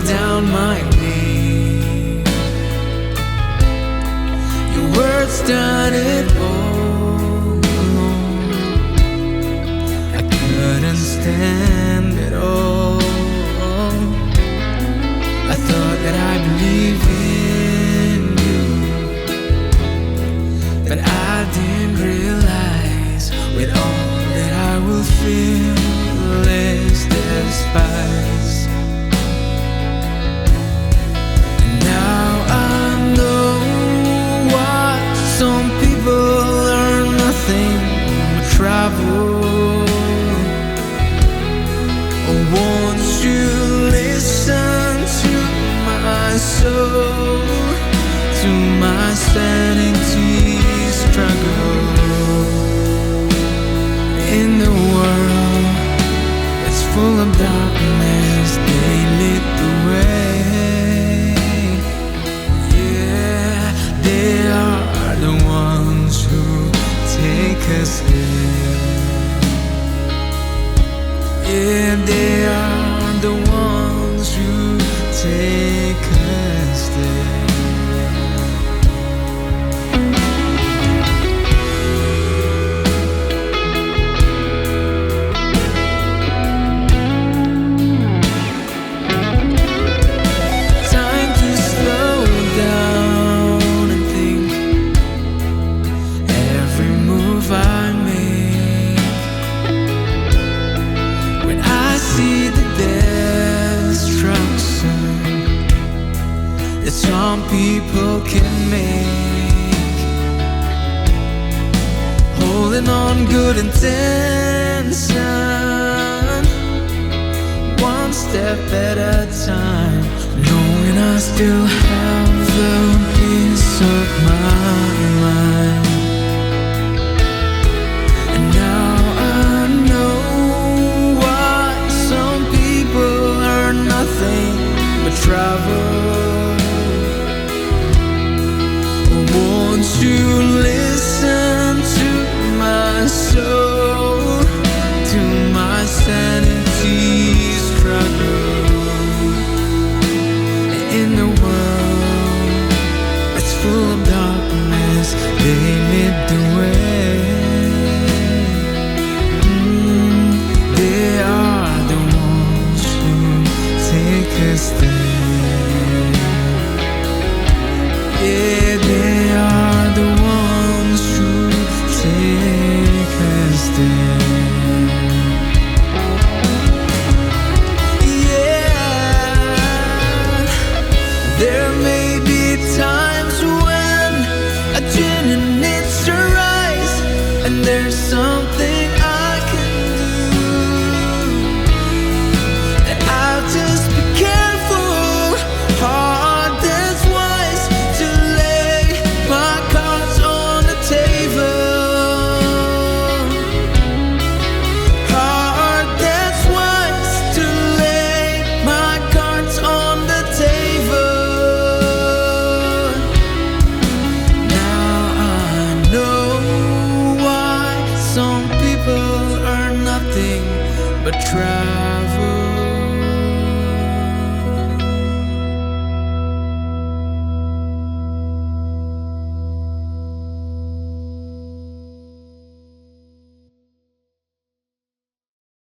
Down my knee, your words done it all alone. I couldn't stand it all. I thought that I believed in you, but I didn't realize with all that I will feel is despise. Travel. Won't you listen to my soul, to my sanity struggle? In the world that's full of darkness, they lit the way. Yeah, they are the ones who take us there. Yeah, they are the ones who take us there. Time to slow down and think. Every move I make, when I see the destruction that some people can make, holding on good intention, one step at a time, knowing I still have the peace of my mind. And now I know why some people are nothing but travel. Won't you listen to my soul, to my sanity struggle? In the world that's full of darkness, they lit the way. They are the ones who take us there. Yeah, they are the ones who take us there. Yeah, there may be times when a genie needs to rise, and there's something I can do, and I'll just be careful, hard that's wise, to lay my cards on the table. Hard that's wise, to lay my cards on the table. Now I know why some people are nothing but travel.